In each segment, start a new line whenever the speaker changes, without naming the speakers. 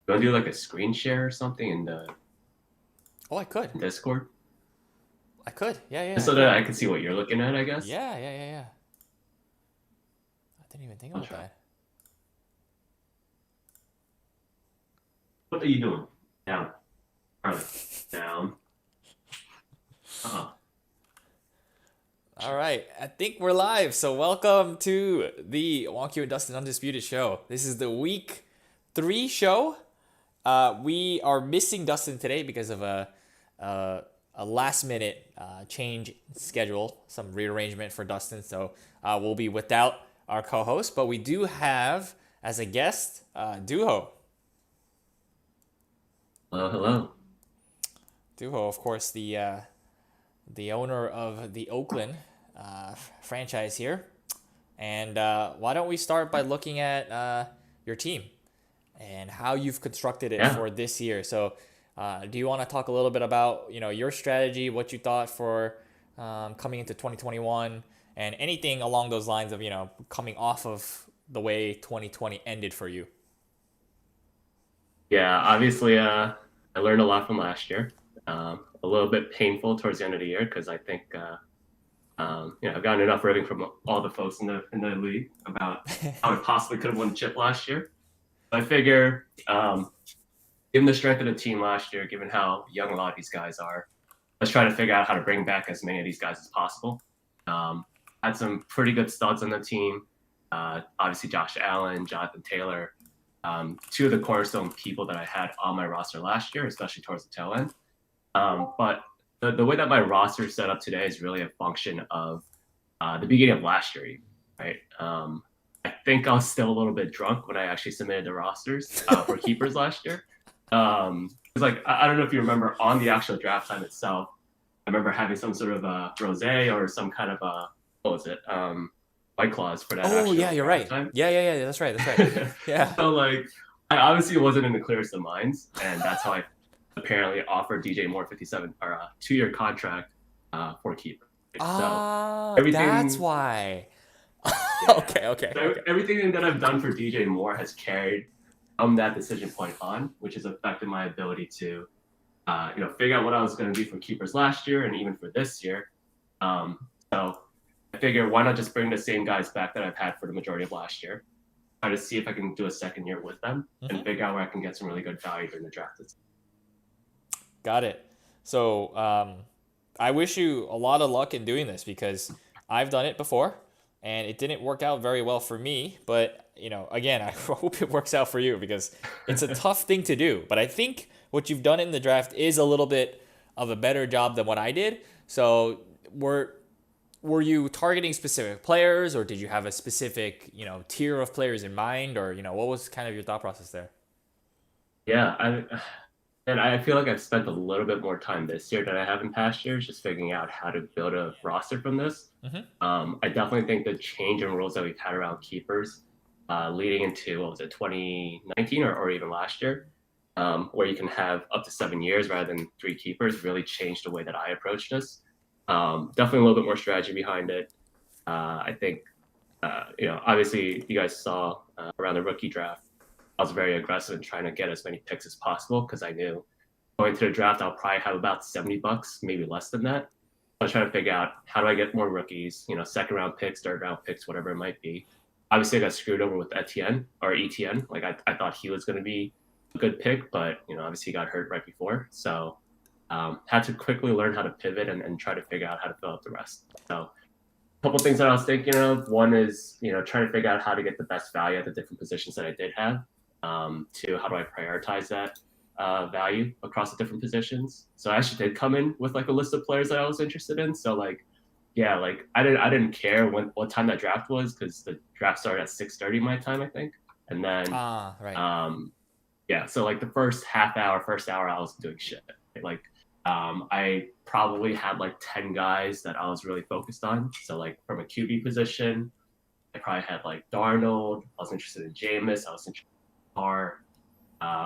You want to do like a screen share or something in the
Oh, I could.
Discord?
I could. Yeah, yeah,
Just
I
so that
could.
I can see what you're looking at, I guess.
Yeah, yeah, yeah, yeah. I didn't even think
I'll
about
try.
that.
What are you doing? Down. Alright. Down. Uh-huh.
All right, I think we're live. So welcome to the Wonky and Dustin Undisputed Show. This is the week 3 show. We are missing Dustin today because of a last minute change in schedule, some rearrangement for Dustin. So we'll be without our co-host, but we do have as a guest Duho.
Hello, hello.
Duho, of course, the owner of the Oakland franchise here. And why don't we start by looking at your team and how you've constructed it
Yeah.
for this year? So, do you want to talk a little bit about your strategy, what you thought for coming into 2021, and anything along those lines of coming off of the way 2020 ended for you?
Yeah, obviously, I learned a lot from last year. A little bit painful towards the end of the year because I think I've gotten enough ribbing from all the folks in the league about how I possibly could have won the chip last year. I figure, given the strength of the team last year, given how young a lot of these guys are, let's try to figure out how to bring back as many of these guys as possible. Had some pretty good studs on the team. Obviously, Josh Allen, Jonathan Taylor, two of the cornerstone people that I had on my roster last year, especially towards the tail end. But the way that my roster is set up today is really a function of the beginning of last year, right? I think I was still a little bit drunk when I actually submitted the rosters for keepers last year. It's like I don't know if you remember on the actual draft time itself. I remember having some sort of a rosé or some kind of a what was it? White claws for that
Oh yeah,
actual
you're
draft
right.
time.
Yeah, yeah, yeah. That's right. That's right. Yeah.
So like I obviously wasn't in the clearest of minds, and that's how I apparently offered DJ Moore 57 or a 2-year contract for keeper. So
That's
everything,
why.
yeah.
Okay, okay,
So
okay.
everything that I've done for DJ Moore has carried from that decision point on, which has affected my ability to, figure out what I was going to do for keepers last year and even for this year. So I figure why not just bring the same guys back that I've had for the majority of last year, try to see if I can do a second year with them and
Hmm.
figure out where I can get some really good value during the draft.
Got it. So, I wish you a lot of luck in doing this because I've done it before and it didn't work out very well for me. But, again, I hope it works out for you because it's a tough thing to do. But I think what you've done in the draft is a little bit of a better job than what I did. So, were you targeting specific players or did you have a specific, tier of players in mind or, what was kind of your thought process there?
Yeah, and I feel like I've spent a little bit more time this year than I have in past years, just figuring out how to build a roster from this.
Hmm.
I definitely think the change in rules that we've had around keepers, leading into what was it, 2019 or even last year, where you can have up to 7 years rather than 3 keepers, really changed the way that I approach this. Definitely a little bit more strategy behind it. I think, obviously you guys saw around the rookie draft. I was very aggressive in trying to get as many picks as possible because I knew going to the draft I'll probably have about $70, maybe less than that. I was trying to figure out how do I get more rookies, second round picks, third round picks, whatever it might be. Obviously, I got screwed over with Etienne or ETN. Like I thought he was going to be a good pick, but obviously he got hurt right before. So had to quickly learn how to pivot and try to figure out how to fill out the rest. So a couple things that I was thinking of. One is trying to figure out how to get the best value at the different positions that I did have. To how do I prioritize that value across the different positions. So I actually did come in with like a list of players that I was interested in. So like, yeah, like I didn't care what time that draft was because the draft started at 6:30 my time, I think. And then
Ah, right.
yeah, so like the first hour I was doing shit. Like I probably had like 10 guys that I was really focused on. So like from a QB position, I probably had like Darnold. I was interested in Jameis. I was interested in Carr.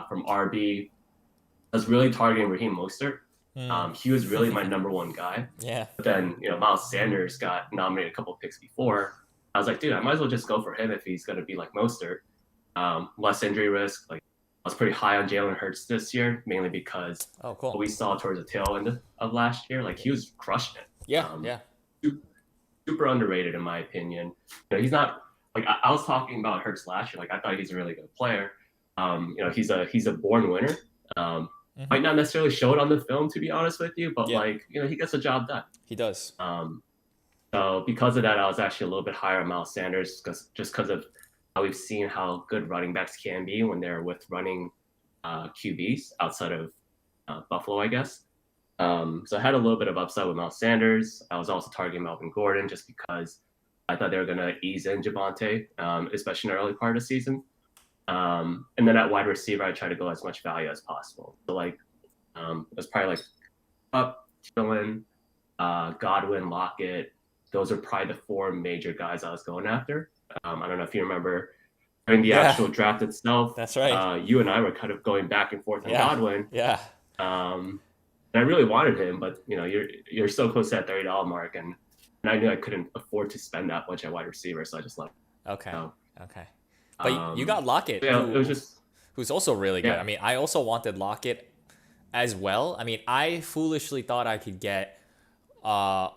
From RB, I was really targeting Raheem Mostert.
Hmm.
He was really my number one guy.
Yeah.
But then, Miles Sanders got nominated a couple of picks before. I was like, dude, I might as well just go for him if he's going to be like Mostert. Less injury risk, like was pretty high on Jalen Hurts this year, mainly because
Oh,
what
cool.
we saw towards the tail end of last year, like he was crushing it.
Yeah, yeah.
Super underrated in my opinion. He's not like I was talking about Hurts last year. Like I thought he's a really good player. He's a born winner. Might not necessarily show it on the film, to be honest with you, but
Yeah,
he gets the job done.
he does.
So because of that, I was actually a little bit higher on Miles Sanders because of how we've seen how good running backs can be when they're with running QBs outside of Buffalo, I guess. So I had a little bit of upside with Miles Sanders. I was also targeting Melvin Gordon just because I thought they were going to ease in Javonte, especially in the early part of the season. And then at wide receiver, I try to go as much value as possible. So it was probably like up, Thielen, Godwin, Lockett. Those are probably the four major guys I was going after. I don't know if you remember during the actual draft itself.
That's right.
You and I were kind of going back and forth on Godwin.
Yeah.
And I really wanted him, but you're so close to that $30 mark, and I knew I couldn't afford to spend that much at wide receiver, so I just left.
Okay. Okay. But you got Lockett,
it was just
who's also really good.
Yeah.
I mean, I also wanted Lockett as well. I mean, I foolishly thought I could get all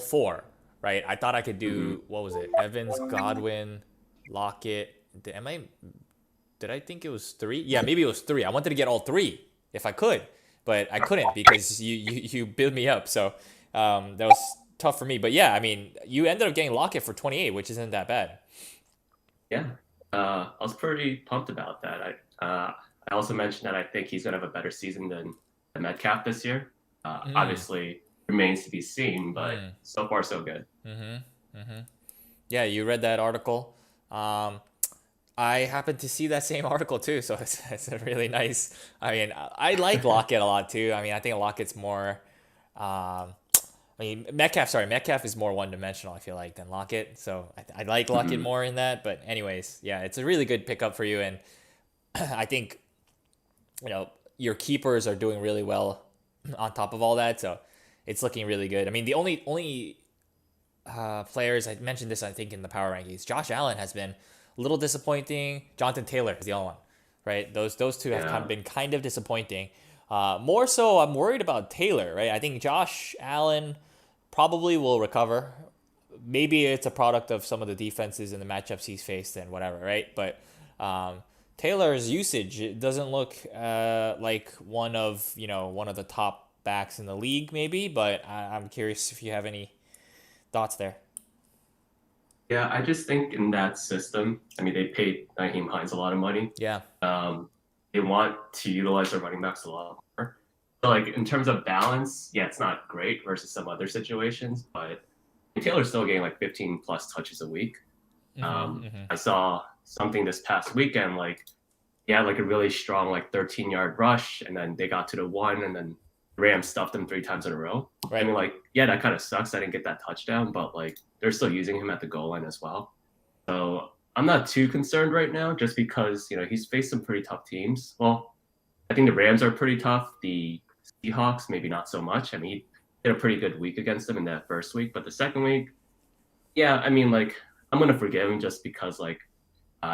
four, right? I thought I could do what was it? Evans, Godwin, Lockett. Did I think it was three? Yeah, maybe it was three. I wanted to get all three if I could, but I couldn't because you built me up. So that was tough for me. But yeah, I mean, you ended up getting Lockett for 28, which isn't that bad.
Yeah. I was pretty pumped about that. I also mentioned that I think he's going to have a better season than Metcalf this year. Obviously, remains to be seen, but so far so good.
Yeah, you read that article. I happened to see that same article too, so it's really nice. I mean, I like Lockett a lot too. I mean, I think Lockett's more. Metcalf is more one-dimensional, I feel like, than Lockett. So I like Lockett more in that. But anyways, yeah, it's a really good pickup for you. And I think, your keepers are doing really well on top of all that. So it's looking really good. I mean, the only players, I mentioned this, I think, in the power rankings, Josh Allen has been a little disappointing. Jonathan Taylor is the only one, right? Those two have been kind of disappointing. More so, I'm worried about Taylor, right? I think Josh Allen probably will recover. Maybe it's a product of some of the defenses and the matchups he's faced and whatever, right? But Taylor's usage, it doesn't look like one of the top backs in the league, maybe. But I'm curious if you have any thoughts there.
Yeah, I just think in that system, I mean, they paid Nyheim Hines a lot of money.
Yeah.
They want to utilize their running backs a lot more. So, in terms of balance, yeah, it's not great versus some other situations, but Taylor's still getting 15 plus touches a week. I saw something this past weekend, he had a really strong 13-yard rush, and then they got to the one, and then Rams stuffed him 3 times in a row.
Right.
I mean, yeah, that kind of sucks. I didn't get that touchdown, but they're still using him at the goal line as well. So I'm not too concerned right now, just because he's faced some pretty tough teams. Well, I think the Rams are pretty tough. The Seahawks, maybe not so much. I mean, he did a pretty good week against them in that first week, but the second week, yeah, I mean, I'm gonna forgive him just because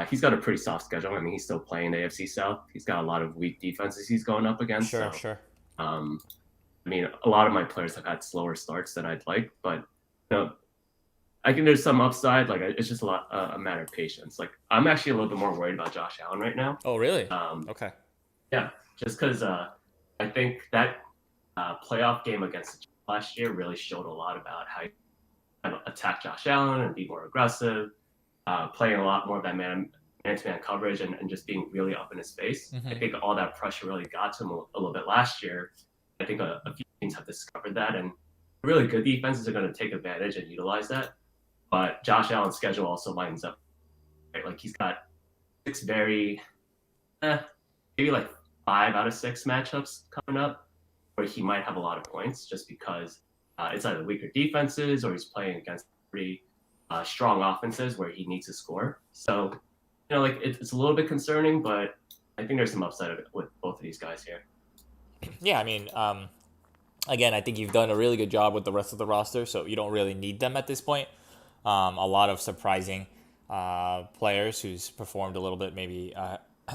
he's got a pretty soft schedule. I mean, he's still playing the AFC South. He's got a lot of weak defenses he's going up against.
Sure.
I mean, a lot of my players have had slower starts than I'd like, but I think there's some upside. It's just a matter of patience. I'm actually a little bit more worried about Josh Allen right now.
Oh, really?
Okay. Yeah, just because I think that playoff game against the Chiefs last year really showed a lot about how you attack Josh Allen and be more aggressive, playing a lot more of that man-to-man coverage and just being really up in his face. I think all that pressure really got to him a little bit last year. I think a few teams have discovered that, and really good defenses are going to take advantage and utilize that. But Josh Allen's schedule also lines up, right? He's got 6 very, maybe 5 out of 6 matchups coming up where he might have a lot of points just because it's either weaker defenses or he's playing against pretty strong offenses where he needs to score. So, it's a little bit concerning, but I think there's some upside with both of these guys here.
Yeah, I mean, again, I think you've done a really good job with the rest of the roster, so you don't really need them at this point. A lot of surprising players who's performed a little bit maybe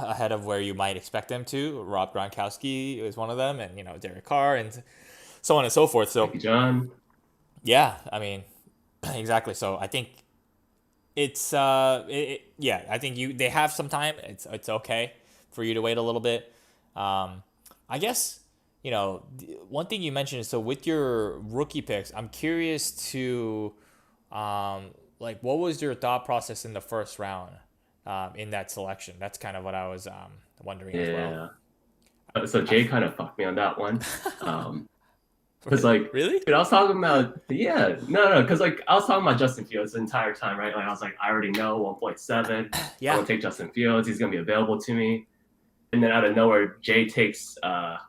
ahead of where you might expect them to. Rob Gronkowski is one of them, and Derek Carr, and so on and so forth.
Thank
So
you, John.
yeah, I mean, exactly. So I think it's yeah, I think they have some time. It's okay for you to wait a little bit. I guess one thing you mentioned is, so with your rookie picks, I'm curious to like, what was your thought process in the first round in that selection? That's kind of what I was wondering as well.
Yeah. So
I,
Jay kind of fucked me on that one. Because like,
really?
dude, I was talking about no, because like I was talking about Justin Fields the entire time, right? Like I was like, I already know 1.7. I'm
Yeah,
gonna take Justin Fields. He's gonna be available to me. And then out of nowhere, Jay takes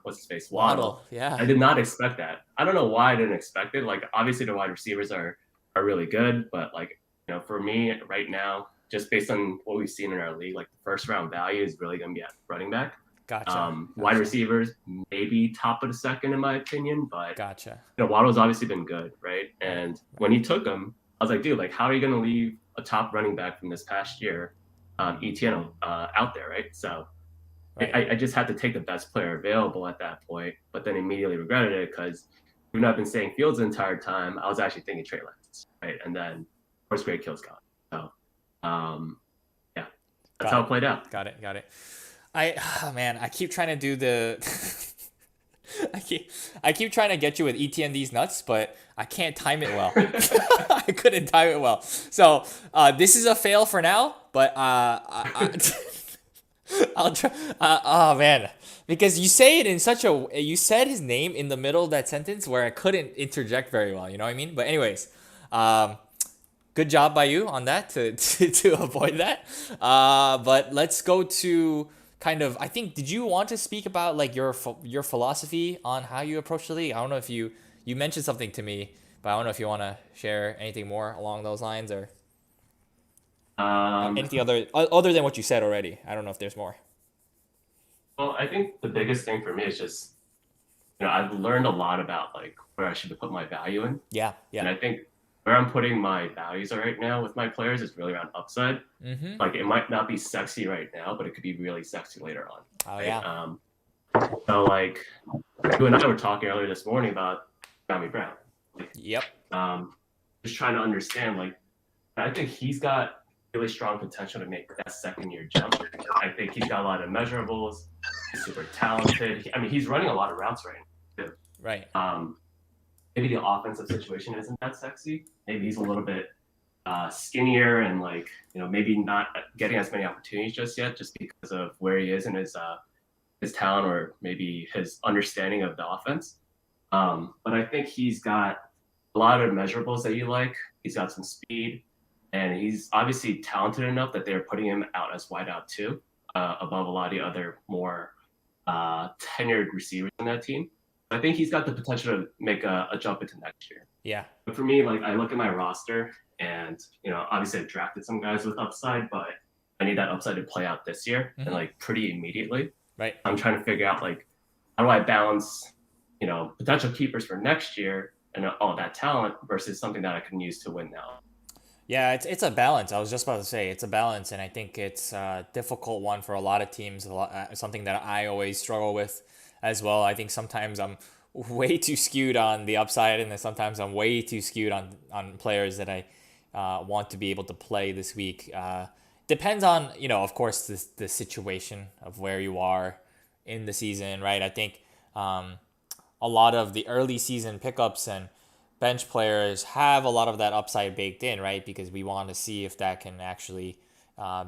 what's his face, Waddle.
Waddle. Yeah,
I did not expect that. I don't know why I didn't expect it. Like obviously the wide receivers are really good, but like for me right now, just based on what we've seen in our league, like the first round value is really gonna be at running back.
gotcha,
Wide
gotcha,
receivers, maybe top of the second in my opinion, but
gotcha.
Waddle's obviously been good, right?
Right,
And when
right,
he took him, I was like, dude, like, how are you going to leave a top running back from this past year, ETN, out there, right? So
right.
I just had to take the best player available at that point, but then immediately regretted it because even though I've been saying Fields the entire time, I was actually thinking Trey Lance, right? And then first grade kills gone. So, yeah, that's
Got
how
it.
it played out.
Got it. Got it. Man, I keep trying to do the I keep trying to get you with ETN these nuts, but I can't time it well. I couldn't time it well. So this is a fail for now, but I'll try. Oh man, because you say it in such a, you said his name in the middle of that sentence where I couldn't interject very well. You know what I mean? But anyways, um, good job by you on that to avoid that. But let's go to kind of, I think, did you want to speak about like your philosophy on how you approach the league? I don't know if you mentioned something to me, but I don't know if you want to share anything more along those lines, or
Um,
anything other than what you said already. I don't know if there's more.
well, I think the biggest thing for me is just, I've learned a lot about like where I should put my value in.
Yeah,
And
yeah.
I think where I'm putting my values right now with my players is really around upside.
Mm-hmm.
Like it might not be sexy right now, but it could be really sexy later on.
Oh
Right.
yeah.
So like you and I were talking earlier this morning about Tommy Brown. Like,
Yep.
just trying to understand, like, I think he's got really strong potential to make that second year jump. I think he's got a lot of measurables. He's super talented. I mean, he's running a lot of routes right now, too.
Right.
Maybe the offensive situation isn't that sexy. Maybe he's a little bit skinnier and like maybe not getting as many opportunities just yet, just because of where he is in his talent or maybe his understanding of the offense. But I think he's got a lot of measurables that you like. He's got some speed, and he's obviously talented enough that they're putting him out as wideout too, above a lot of the other more tenured receivers in that team. I think he's got the potential to make a jump into next year.
Yeah.
But for me, like I look at my roster, and obviously I've drafted some guys with upside, but I need that upside to play out this year and like pretty immediately.
Right.
I'm trying to figure out like how do I balance, potential keepers for next year and all that talent versus something that I can use to win now.
Yeah, it's a balance. I was just about to say it's a balance, and I think it's a difficult one for a lot of teams. Something that I always struggle with as well. I think sometimes I'm way too skewed on the upside, and then sometimes I'm way too skewed on players that I want to be able to play this week. Depends on of course, the situation of where you are in the season, right? I think a lot of the early season pickups and bench players have a lot of that upside baked in, right? Because we want to see if that can actually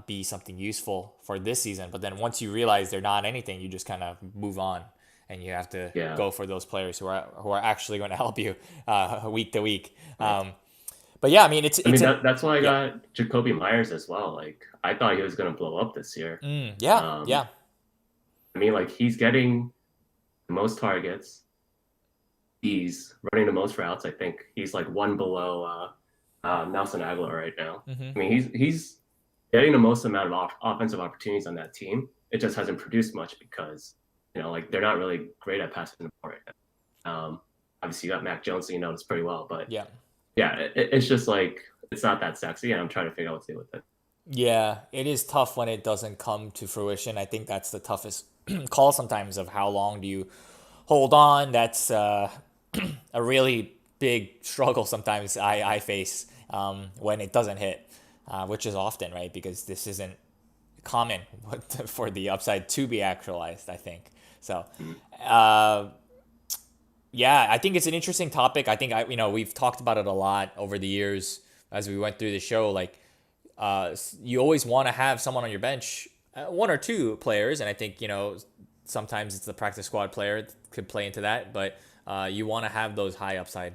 be something useful for this season. But then once you realize they're not anything, you just kind of move on, and you have to
Yeah.
go for those players who are actually going to help you week to week. But yeah, I mean,
That's why I
yeah.
got Jacoby Myers as well. Like I thought he was going to blow up this year.
Yeah,
Um,
yeah.
I mean, like he's getting the most targets. He's running the most routes. I think he's like one below Nelson Aguilar right now.
Mm-hmm.
I mean, he's getting the most amount of offensive opportunities on that team. It just hasn't produced much because like they're not really great at passing the ball right now. Obviously, you got Mac Jones, so you know this pretty well. But
Yeah.
yeah, it's just like it's not that sexy, and I'm trying to figure out what to do with it.
Yeah, it is tough when it doesn't come to fruition. I think that's the toughest call sometimes of how long do you hold on. That's a really big struggle sometimes I face when it doesn't hit, which is often, right? Because this isn't common for the upside to be actualized, I think. So,
Mm.
uh, yeah, I think it's an interesting topic. I think we've talked about it a lot over the years as we went through the show. Like, you always want to have someone on your bench, one or two players, and I think sometimes it's the practice squad player that could play into that, but you want to have those high upside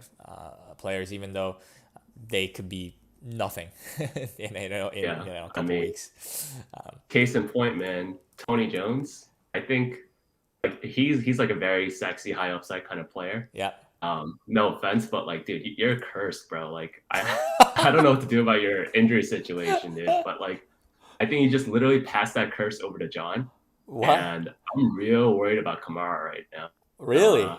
players, even though they could be nothing
Yeah,
a
I
couple
mean,
weeks.
case in point, man, Tony Jones. I think like he's like a very sexy, high upside kind of player.
Yeah.
No offense, but like, dude, you're cursed, bro. Like, I don't know what to do about your injury situation, dude. But like, I think you just literally passed that curse over to John,
What?
and I'm real worried about Kamara right now. So,
Really?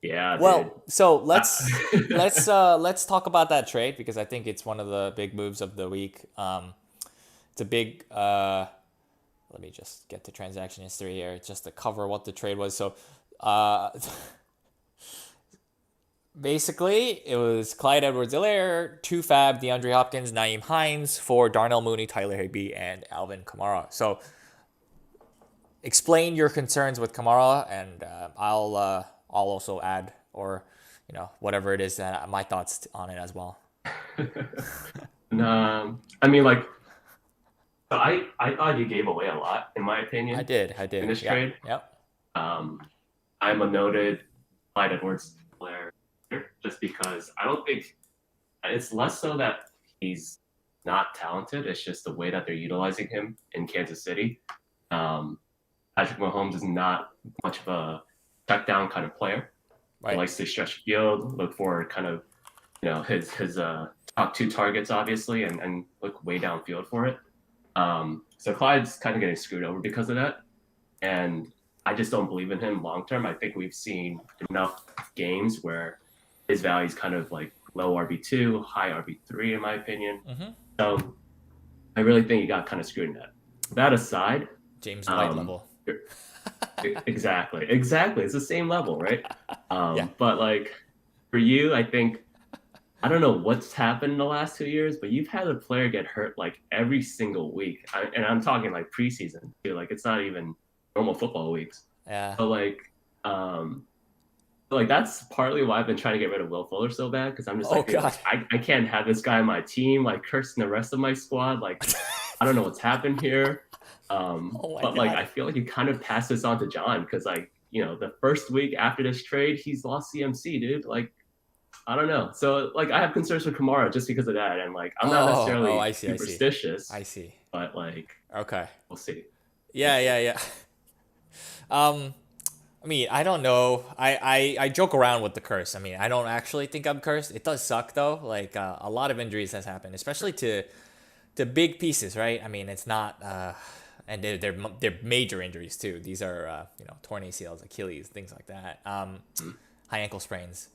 yeah, dude.
Well, so
Uh,
let's talk about that trade because I think it's one of the big moves of the week. It's a big. Let me just get to transaction history here, just to cover what the trade was. So, uh, basically, it was Clyde Edwards-Helaire, 2 Fab, DeAndre Hopkins, Naeem Hines for Darnell Mooney, Tyler Higbee, and Alvin Kamara. So, explain your concerns with Kamara, and I'll also add or whatever it is that my thoughts on it as well.
I mean, like, so I thought you gave away a lot, in my
I
opinion,
did, I
in
did.
this
Yeah,
trade.
yep.
Um, I'm a noted Clyde Edwards player just because I don't think it's less so that he's not talented. It's just the way that they're utilizing him in Kansas City. Um, Patrick Mahomes is not much of a check down kind of player. He
Right.
likes to stretch field, look for kind of his top two targets obviously, and look way downfield for it. So Clyde's kind of getting screwed over because of that, and I just don't believe in him long term. I think we've seen enough games where his value is kind of like low RB2, high RB3 in my opinion.
Mm-hmm.
So I really think he got kind of screwed in that. That aside,
James White
um,
level.
exactly. It's the same level, right?
Yeah.
But like for you, I think I don't know what's happened in the last 2 years, but you've had a player get hurt like every single week, and I'm talking like preseason too. Like it's not even normal football weeks.
Yeah.
So um, like that's partly why I've been trying to get rid of Will Fuller so bad because I'm just
Oh
like, dude,
God.
like I can't have this guy on my team, like cursing the rest of my squad. Like I don't know what's happened here.
Oh my
But like
God.
I feel like you kind of pass this on to John because like the first week after this trade, he's lost CMC, dude. Like I don't know. So like I have concerns for Kamara just because of that, and like I'm not
Oh,
necessarily
I see. I see.
superstitious,
I see.
but like
Okay.
we'll see. We'll
Yeah.
see.
Yeah. Yeah. Um. I mean, I don't know. I joke around with the curse. I mean, I don't actually think I'm cursed. It does suck though. Like a lot of injuries has happened, especially to big pieces, right? I mean, it's not and they're major injuries too. These are torn ACLs, Achilles, things like that.
Mhm.
High ankle sprains.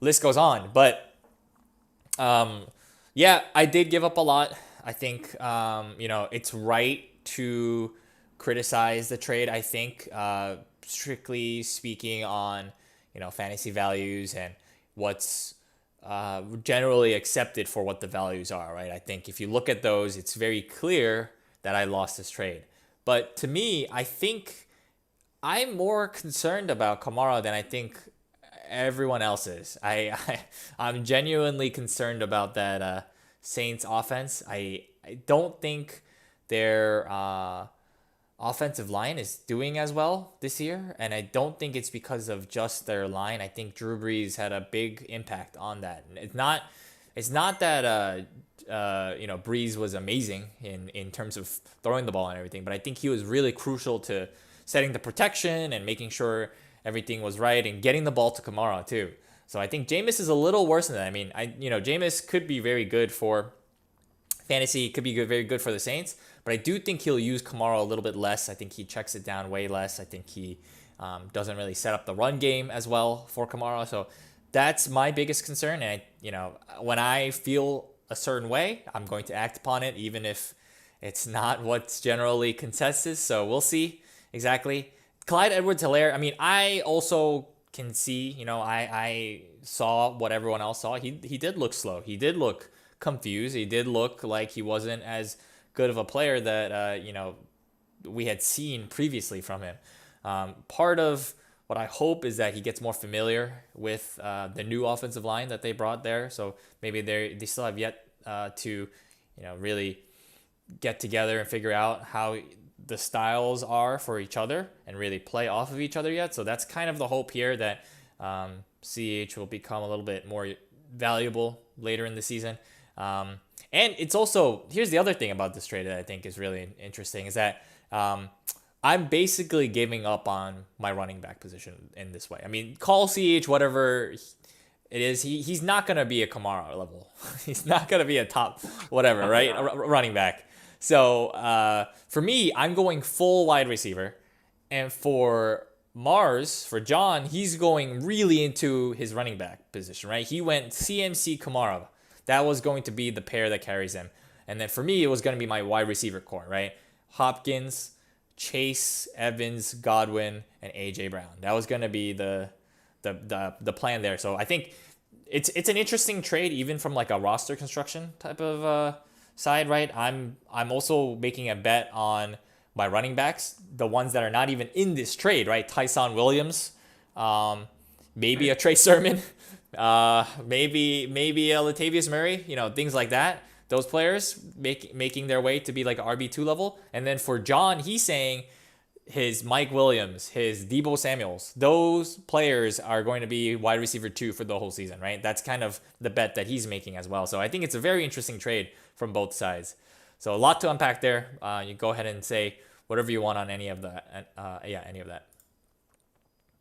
List goes on, but um, yeah, I did give up a lot. I think it's right to criticize the trade. I think strictly speaking on fantasy values and what's generally accepted for what the values are. Right. I think if you look at those, it's very clear that I lost this trade. But to me, I think I'm more concerned about Kamara than I think everyone else is. I'm genuinely concerned about that Saints offense. I don't think their offensive line is doing as well this year, and I don't think it's because of just their line. I think Drew Brees had a big impact on that. It's not that Brees was amazing in terms of throwing the ball and everything, but I think he was really crucial to setting the protection and making sure everything was right and getting the ball to Kamara too. So I think Jameis is a little worse than that. I mean, Jameis could be very good for fantasy, could be good, very good for the Saints, but I do think he'll use Kamara a little bit less. I think he checks it down way less. I think he doesn't really set up the run game as well for Kamara. So that's my biggest concern. And when I feel a certain way, I'm going to act upon it, even if It's not what's generally consensus, so we'll see exactly. Clyde Edwards-Helaire, I mean, I also can see, I saw what everyone else saw. He did look slow. He did look confused. He did look like he wasn't as good of a player that, we had seen previously from him. Part of what I hope is that he gets more familiar with the new offensive line that they brought there. So maybe they still have yet to, really get together and figure out how the styles are for each other and really play off of each other yet. So that's kind of the hope here, that CH will become a little bit more valuable later in the season. And it's also, here's the other thing about this trade that I think is really interesting, is that I'm basically giving up on my running back position in this way. I mean, call CH whatever it is. He's not going to be a Kamara level. He's not going to be a top whatever, right? Running back. So for me, I'm going full wide receiver. And for John, he's going really into his running back position, right? He went CMC Kamara. That was going to be the pair that carries him. And then for me, it was going to be my wide receiver core, right? Hopkins, Chase, Evans, Godwin, and AJ Brown. That was going to be the plan there. So I think it's an interesting trade, even from like a roster construction type of side, right? I'm also making a bet on my running backs, the ones that are not even in this trade, right? Tyson Williams, maybe a Trey Sermon, maybe a Latavius Murray, things like that. Those players making their way to be like RB2 level. And then for John, he's saying his Mike Williams, his Deebo Samuels, those players are going to be wide receiver 2 for the whole season, right? That's kind of the bet that he's making as well. So I think it's a very interesting trade from both sides. So a lot to unpack there. You go ahead and say whatever you want on any of that. Any of that.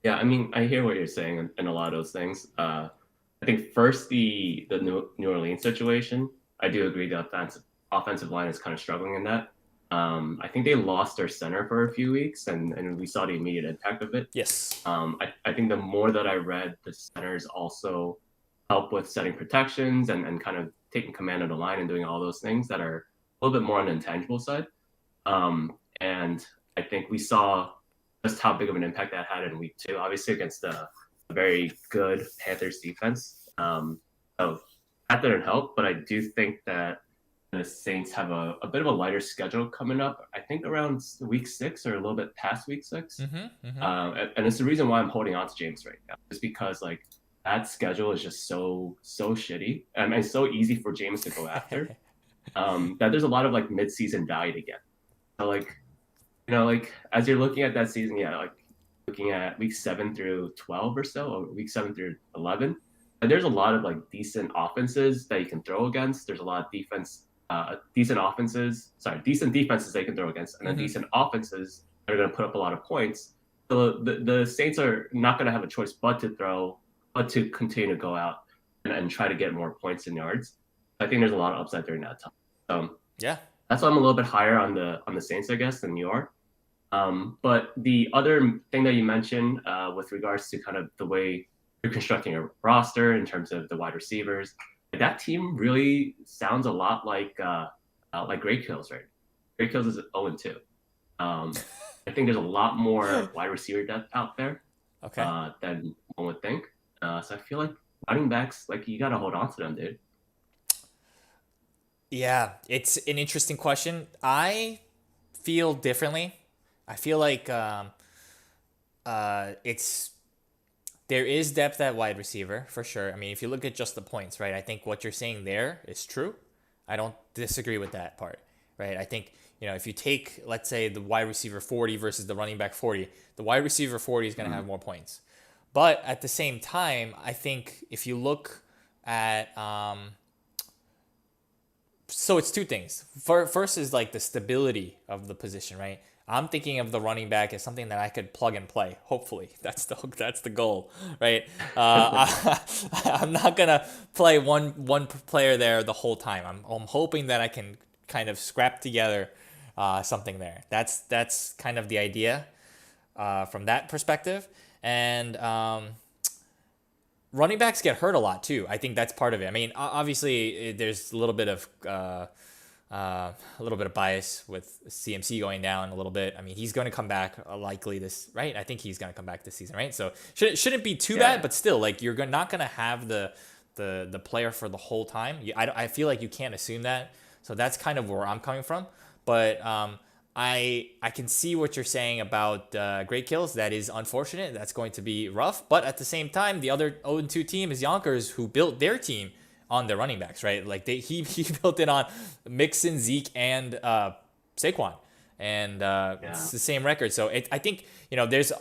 Yeah, I mean, I hear what you're saying in a lot of those things. I think first the New Orleans situation, I do agree the offensive line is kind of struggling in that. I think they lost their center for a few weeks, and we saw the immediate impact of it.
Yes.
I think the more that I read, the centers also help with setting protections and kind of taking command of the line and doing all those things that are a little bit more on the intangible side. And I think we saw just how big of an impact that had in week 2, obviously against a very good Panthers defense. So that didn't help, but I do think that the Saints have a bit of a lighter schedule coming up. I think around week 6 or a little bit past week 6. And it's the reason why I'm holding on to James right now, just because like that schedule is just so shitty and it's so easy for James to go after that there's a lot of like mid-season value to get. So like, like as you're looking at that season, like looking at week 7 through 12 or so, or week 7 through 11, and there's a lot of like decent offenses that you can throw against. There's a lot of decent defenses they can throw against, and then decent offenses that are going to put up a lot of points. So the Saints are not going to have a choice but to continue to go out and try to get more points and yards. I think there's a lot of upside during that time.
Yeah,
that's why I'm a little bit higher on the Saints, I guess, than you are. But the other thing that you mentioned with regards to kind of the way you're constructing a roster in terms of the wide receivers, that team really sounds a lot like Great Kills, right? Great Kills is 0-2. I think there's a lot more wide receiver depth out there than one would think. So I feel like running backs, like you got to hold on to them, dude.
Yeah, it's an interesting question. I feel differently. I feel like there is depth at wide receiver for sure. I mean, if you look at just the points, right? I think what you're saying there is true. I don't disagree with that part, right? I think, if you take, let's say, the wide receiver 40 versus the running back 40, the wide receiver 40 is going to have more points. But at the same time, I think if you look at so it's two things. First is like the stability of the position, right? I'm thinking of the running back as something that I could plug and play. Hopefully, that's the goal, right? I'm not gonna play one player there the whole time. I'm hoping that I can kind of scrap together something there. That's kind of the idea from that perspective. And running backs get hurt a lot too. I think that's part of it. I mean, obviously there's a little bit of a little bit of bias with CMC going down a little bit. I mean, he's going to come back likely this, right? I think he's going to come back this season, right? So shouldn't be too bad,
Yeah.
but still, like not going to have the player for the whole time. I feel like you can't assume that. So that's kind of where I'm coming from. But I can see what you're saying about great kills. That is unfortunate. That's going to be rough. But at the same time, the other 0-2 team is Yonkers, who built their team on their running backs, right? Like he built it on Mixon, Zeke, and Saquon, and it's the same record. So I think there's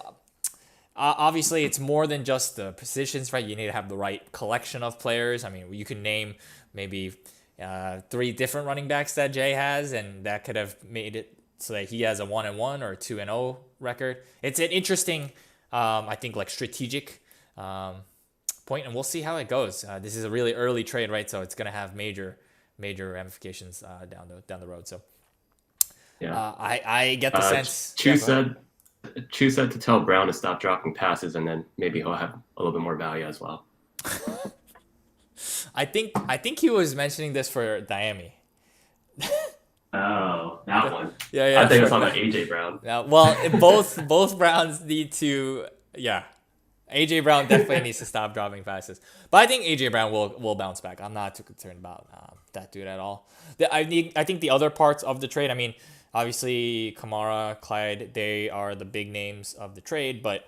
obviously it's more than just the positions, right? You need to have the right collection of players. I mean, you can name maybe 3 different running backs that Jay has, and that could have made it so that he has a 1-1 or 2-0 record. It's an interesting, I think, like strategic point, and we'll see how it goes. This is a really early trade, right? So it's going to have major ramifications down the road. So I get the sense.
Chu said to tell Brown to stop dropping passes, and then maybe he'll have a little bit more value as well.
I think he was mentioning this for Miami.
Oh, that one.
Yeah.
I think it's on AJ Brown.
Yeah, well, both Browns need to. Yeah, AJ Brown definitely needs to stop dropping passes. But I think AJ Brown will bounce back. I'm not too concerned about that dude at all. I think the other parts of the trade. I mean, obviously Kamara, Clyde, they are the big names of the trade. But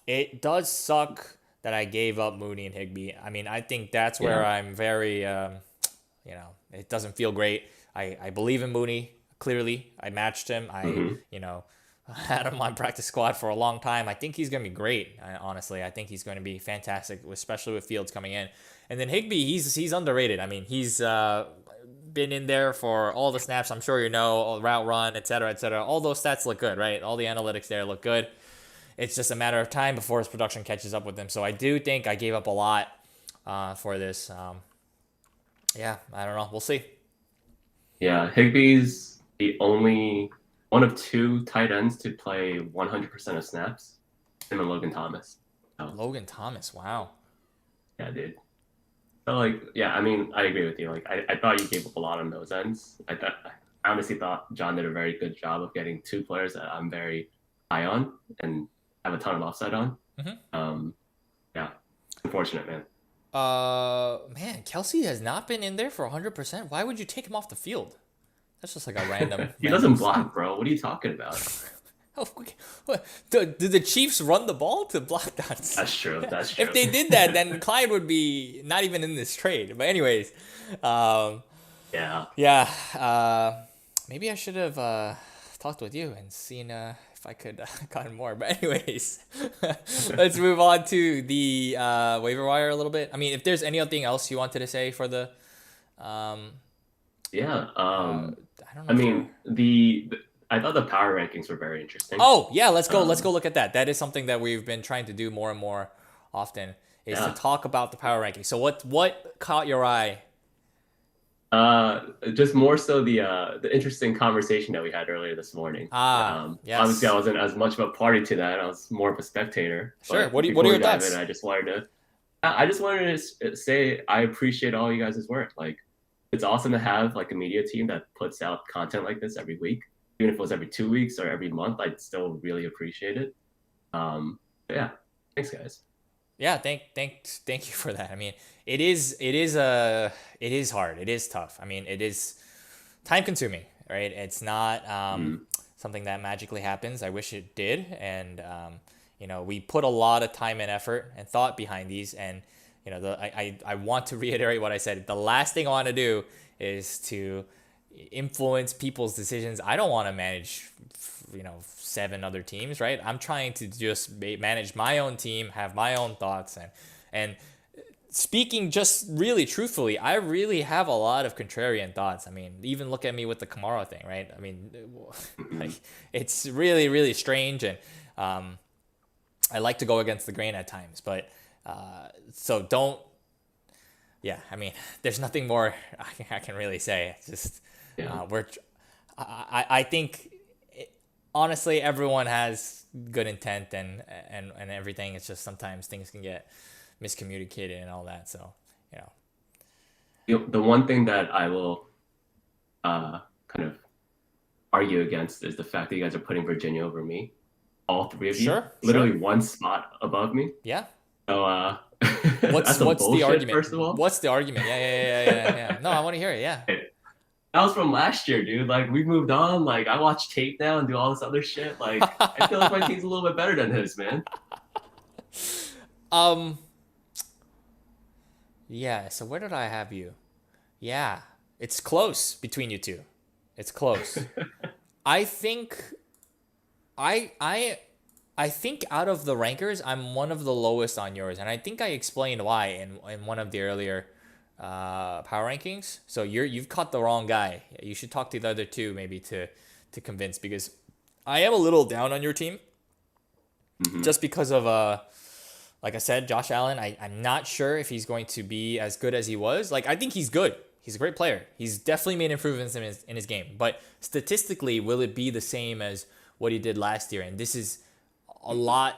it does suck that I gave up Mooney and Higbee. I mean, I think that's where I'm very. It doesn't feel great. I believe in Mooney, clearly. I matched him. I had him on practice squad for a long time. I think he's going to be great, honestly. I think he's going to be fantastic, especially with Fields coming in. And then Higbee, he's underrated. I mean, he's been in there for all the snaps. I'm sure all route run, et cetera, et cetera. All those stats look good, right? All the analytics there look good. It's just a matter of time before his production catches up with him. So I do think I gave up a lot for this. I don't know. We'll see.
Yeah, Higbee's the only one of 2 tight ends to play 100% of snaps. Him and Logan Thomas. So,
Logan Thomas, wow.
Yeah, dude. So I mean, I agree with you. Like, I thought you gave up a lot on those ends. I honestly thought John did a very good job of getting 2 players that I'm very high on and have a ton of upside on.
Mm-hmm.
Unfortunate, man.
Man, Kelsey has not been in there for 100%. Why would you take him off the field? That's just like a random.
He doesn't block, bro. What are you talking about?
Did the Chiefs run the ball to block that?
That's true.
If they did that, then Clyde would be not even in this trade. But anyways, maybe I should have talked with you and seen if I could gotten more. But anyways, let's move on to the waiver wire a little bit. I mean, if there's anything else you wanted to say for the,
I don't know.
I mean,
I thought the power rankings were very interesting.
Oh yeah, let's go look at that. That is something that we've been trying to do more and more often is to talk about the power rankings. So what caught your eye?
Just more so the interesting conversation that we had earlier this morning.
Yes.
Obviously, I wasn't as much of a party to that. I was more of a spectator.
Sure. What are your thoughts?
I just wanted to say I appreciate all you guys' work. Like, it's awesome to have like a media team that puts out content like this every week, even if it was every 2 weeks or every month. I'd still really appreciate it. Thanks, guys.
Yeah, thank you for that. I mean, it is hard. It is tough. I mean, it is time consuming, right? It's not something that magically happens. I wish it did, and we put a lot of time and effort and thought behind these. And I want to reiterate what I said. The last thing I want to do is to influence people's decisions. I don't want to manage 7 other teams, right? I'm trying to just manage my own team, have my own thoughts, and speaking just really truthfully, I really have a lot of contrarian thoughts. I mean, even look at me with the Kamara thing, right? I mean, like, it's really, really strange, and I like to go against the grain at times, but so don't. Yeah, I mean, there's nothing more I can really say. It's just I think. Honestly, everyone has good intent and everything. It's just sometimes things can get miscommunicated and all that. So,
The one thing that I will kind of argue against is the fact that you guys are putting Virginia over me, all three of you,
Sure,
literally
sure.
one spot above me.
Yeah.
So
What's
that's some
what's the
bullshit,
argument?
first of all.
What's the argument? Yeah. No, I want to hear it. Yeah.
That was from last year, dude. Like we moved on. Like I watch tape now and do all this other shit. Like I feel like my team's a little bit better than his, man.
um. Yeah. So where did I have you? Yeah. It's close between you two. It's close. I think I I I think out of the rankers, I'm one of the lowest on yours, and I think I explained why in one of the earlier power rankings. So you've caught the wrong guy. You should talk to the other two maybe to convince, because I am a little down on your team
Hmm.
just because of like I said, Josh Allen. I'm not sure if he's going to be as good as he was. Like I think he's good. He's a great player. He's definitely made improvements in his game. But statistically, will it be the same as what he did last year? And this is a lot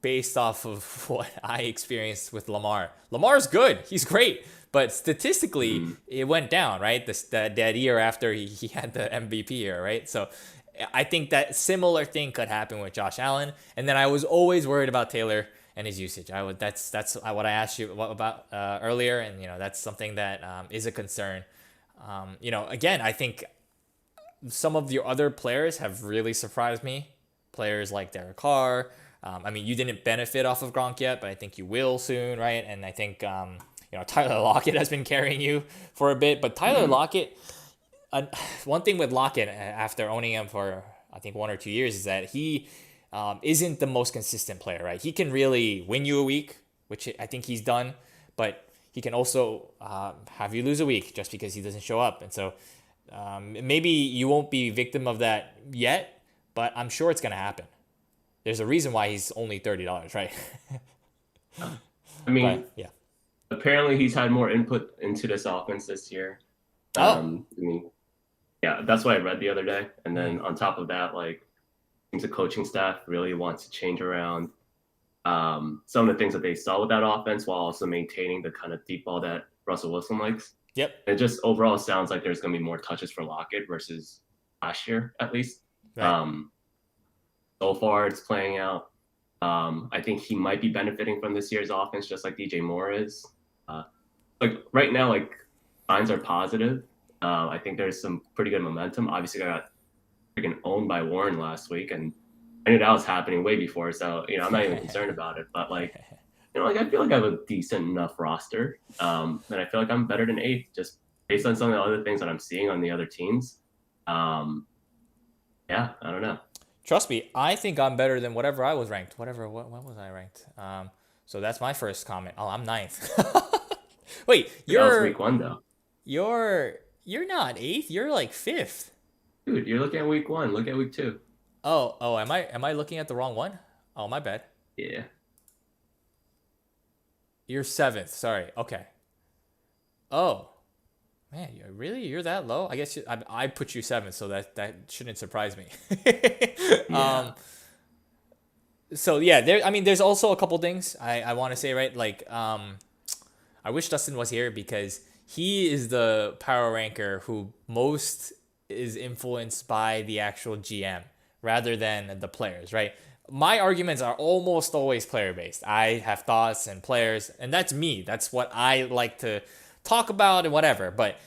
based off of what I experienced with Lamar. Lamar's good. He's great. But statistically,
Hmm.
it went down, right? That year after he had the MVP year, right? So I think that similar thing could happen with Josh Allen. And then I was always worried about Taylor and his usage. That's what I asked you about earlier, and that's something that is a concern. Again, I think some of your other players have really surprised me. Players like Derek Carr. I mean, you didn't benefit off of Gronk yet, but I think you will soon, right? And I think Tyler Lockett has been carrying you for a bit, but Tyler
Hmm.
Lockett. One thing with Lockett after owning him for I think 1 or 2 years is that he isn't the most consistent player, right? He can really win you a week, which I think he's done, but he can also have you lose a week just because he doesn't show up. And so maybe you won't be victim of that yet, but I'm sure it's going to happen. There's a reason why he's only $30, right?
I mean,
But yeah.
apparently he's had more input into this offense this year.
Oh.
I mean, yeah, that's what I read the other day. And
Hmm.
then on top of that, like, seems the coaching staff really wants to change around some of the things that they saw with that offense while also maintaining the kind of deep ball that Russell Wilson likes.
Yep.
It just overall sounds like there's going to be more touches for Lockett versus last year, at least.
Right.
Um, so far, it's playing out. I think he might be benefiting from this year's offense, just like DJ Moore is. Uh, like right now, like signs are positive. I think there's some pretty good momentum. Obviously, I got freaking owned by Warren last week, and I knew that was happening way before. So I'm not even concerned about it. But like like I feel like I have a decent enough roster, and I feel like I'm better than eighth just based on some of the other things that I'm seeing on the other teams. Um, yeah, I don't know.
Trust me, I think I'm better than whatever I was ranked. What was I ranked? So that's my first comment. Oh, I'm ninth. Wait,
That was week one though.
you're not eighth. You're like fifth.
Dude, you're looking at week one. Look at week two.
Oh, am I looking at the wrong one? Oh, my bad.
Yeah.
You're seventh. Sorry. Okay. Oh, man, you're that low? I guess I put you seventh, so that shouldn't surprise me.
Yeah.
um, so yeah, there. I mean, there's also a couple things I want to say, right? Like, I wish Dustin was here because he is the power ranker who most is influenced by the actual GM rather than the players, right? My arguments are almost always player based. I have thoughts and players, and that's me. That's what I like to talk about and whatever. But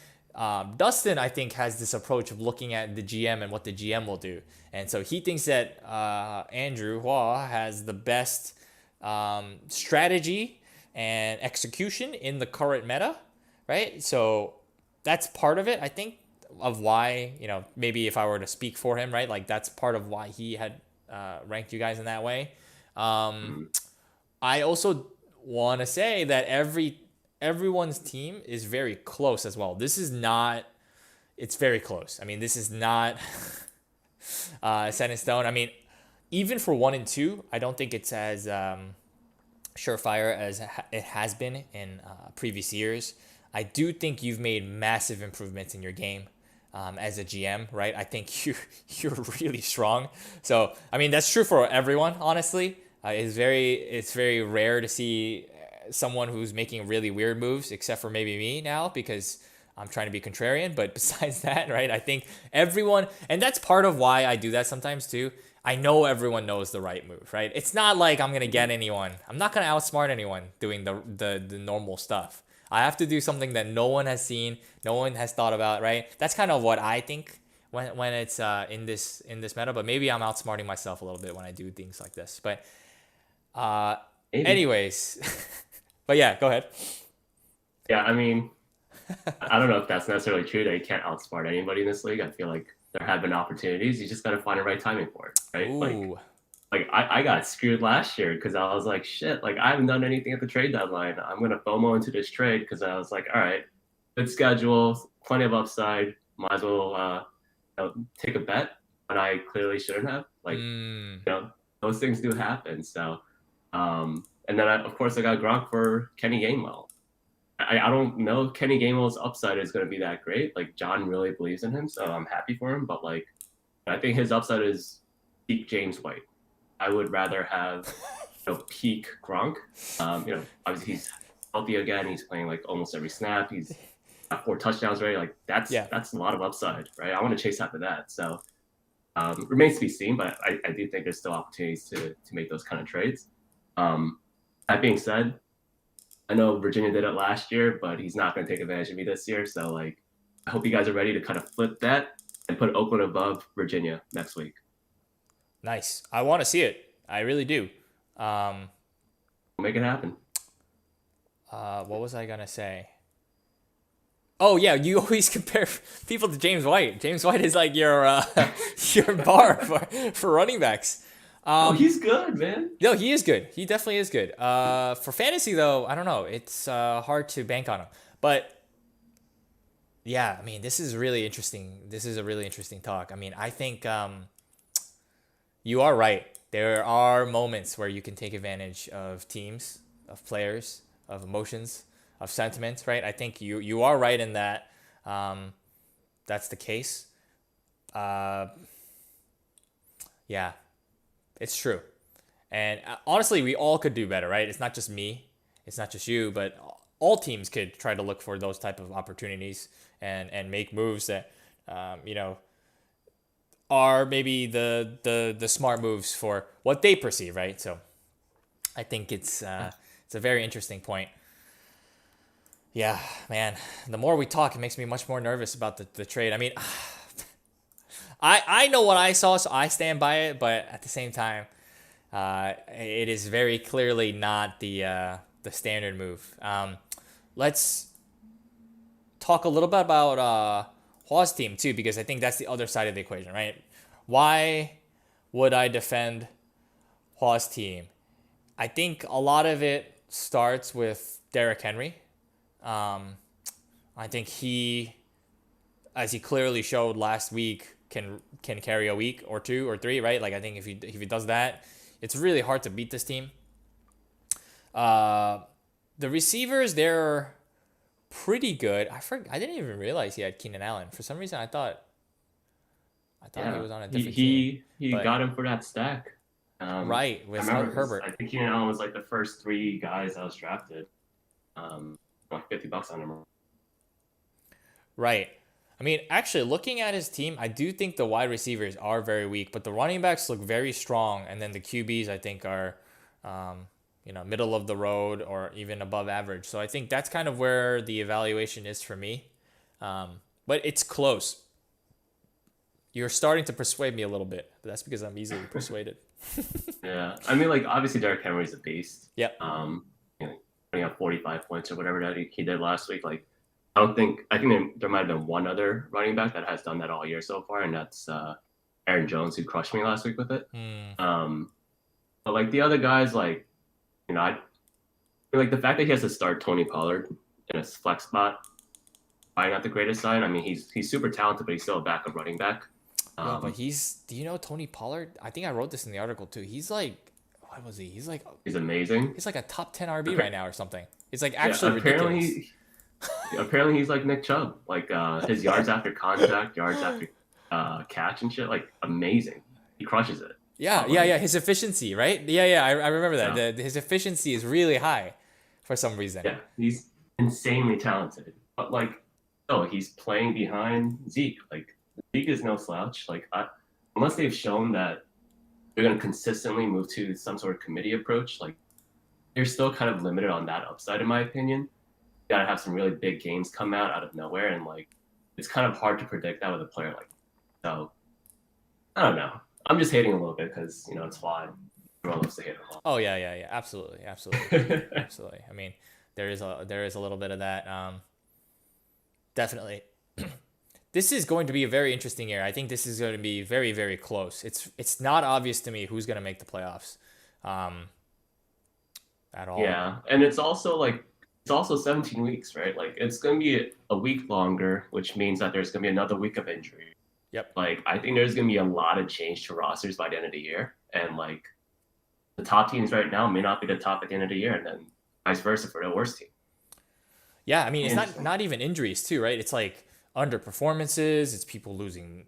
Dustin, I think, has this approach of looking at the GM and what the GM will do. And so he thinks that Andrew Hua has the best strategy and execution in the current meta, right? So that's part of it, I think, of why, maybe if I were to speak for him, right? Like that's part of why he had ranked you guys in that way. Um,
Mhm.
I also want to say that everyone's team is very close as well. This is not. It's very close. I mean, this is not set in stone. I mean, even for 1 and 2, I don't think it's as surefire as it has been in previous years. I do think you've made massive improvements in your game as a GM, right? I think you're really strong. So I mean that's true for everyone. Honestly, it's very rare to see someone who's making really weird moves, except for maybe me now because I'm trying to be contrarian, but besides that, right? I think everyone, and that's part of why I do that sometimes too. I know everyone knows the right move, right? It's not like I'm gonna get anyone. I'm not gonna outsmart anyone doing the normal stuff. I have to do something that no one has seen, no one has thought about, right? That's kind of what I think when it's in this meta. But maybe I'm outsmarting myself a little bit when I do things like this. But
Maybe.
anyways, but yeah, go ahead.
Yeah, I mean, I don't know if that's necessarily true that you can't outsmart anybody in this league. I feel like there have been opportunities. You just got to find the right timing for it, right?
Ooh,
Like I got screwed last year because I was like, shit, like I haven't done anything at the trade deadline. I'm gonna FOMO into this trade because I was like, all right, good schedule, plenty of upside. Might as well take a bet, but I clearly shouldn't have. Like, those things do happen. So, and then of course I got Gronk for Kenny Gainwell. I don't know if Kenny Gainwell's upside is going to be that great. Like John really believes in him, so I'm happy for him. But like, I think his upside is peak James White. I would rather have peak Gronk. Obviously he's healthy again. He's playing like almost every snap. He's got 4 touchdowns already. Like that's a lot of upside, right? I want to chase after that. So remains to be seen, but I do think there's still opportunities to make those kind of trades. That being said, I know Virginia did it last year, but he's not going to take advantage of me this year. So like, I hope you guys are ready to kind of flip that and put Oakland above Virginia next week.
nice. I want to see it. I really do.
We'll make it happen.
What was I gonna say? Oh yeah, you always compare people to James White. James White is like your your bar for running backs.
He's good, man.
No, he is good. He definitely is good. For fantasy though, I don't know. It's hard to bank on him. But yeah, I mean, this is really interesting. This is a really interesting talk. I mean, I think you are right. There are moments where you can take advantage of teams, of players, of emotions, of sentiments, right? I think you are right in that. That's the case. Yeah, it's true. And honestly, we all could do better, right? It's not just me. It's not just you, but all teams could try to look for those type of opportunities and make moves that, are maybe the smart moves for what they perceive, right? So I think it's a very interesting point. Yeah, man. The more we talk, it makes me much more nervous about the trade. I mean, I know what I saw, so I stand by it. But at the same time, it is very clearly not the standard move. Let's talk a little bit about Hua's team too, because I think that's the other side of the equation, right? Why would I defend Hua's team? I think a lot of it starts with Derrick Henry. I think he, as he clearly showed last week, can carry a week or 2 or 3, right? Like I think if he does that, it's really hard to beat this team. The receivers, they're pretty good. I didn't even realize he had Keenan Allen. For some reason, I thought he was on a different team.
He got him for that stack.
Right, with Herbert.
I think Keenan Allen was like the first 3 guys that was drafted. Like $50 on him.
Right. I mean, actually, looking at his team, I do think the wide receivers are very weak, but the running backs look very strong, and then the QBs I think are, middle of the road or even above average. So I think that's kind of where the evaluation is for me. But it's close. You're starting to persuade me a little bit, but that's because I'm easily persuaded.
Yeah, I mean, like obviously Derrick Henry's a beast.
Yep.
Putting up 45 points or whatever that he did last week. Like, I think there might have been one other running back that has done that all year so far, and that's Aaron Jones, who crushed me last week with it. But like the other guys, like, I like the fact that he has to start Tony Pollard in a flex spot, probably not the greatest sign. I mean, he's super talented, but he's still a backup running back.
Yeah, but do you know Tony Pollard? I think I wrote this in the article too. He's like, what was he? He's
amazing.
He's like a top 10 RB right now or something. It's like actually ridiculous.
Apparently he's like Nick Chubb. Like his yards after contact, yards after catch and shit, like amazing. He crushes it.
Yeah. His efficiency, right? Yeah. I remember that. His efficiency is really high for some reason.
Yeah, he's insanely talented. But like, No, he's playing behind Zeke. Like Zeke is no slouch. Unless they've shown that they're going to consistently move to some sort of committee approach, like they're still kind of limited on that upside, in my opinion. You got to have some really big games come out of nowhere, and like it's kind of hard to predict that with a player like that. So I don't know. I'm just hating a little bit because it's fine. Everyone loves to hate a lot.
Oh yeah, absolutely, absolutely. I mean, there is a little bit of that. Definitely. This is going to be a very interesting year. I think this is going to be very, very close. It's not obvious to me who's going to make the playoffs, at all.
Yeah, and it's also 17 weeks, right? Like it's gonna be a week longer, which means that there's gonna be another week of injury.
Yep.
Like I think there's gonna be a lot of change to rosters by the end of the year, and like the top teams right now may not be the top at the end of the year, and then vice versa for the worst team.
Yeah, I mean, it's not
Interesting.
not even injuries too, right? It's like underperformances. It's people losing,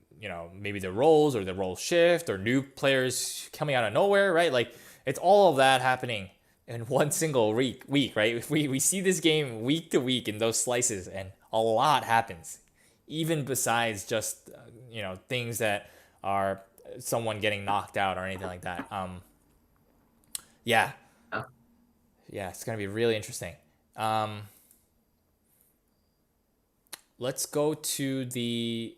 maybe their roles or their role shift or new players coming out of nowhere, right? Like it's all of that happening in one single week, right? If we see this game week to week in those slices, and a lot happens, even besides just things that are someone getting knocked out or anything like that. Yeah,
Yeah.
yeah, it's gonna be really interesting. Um, let's go to the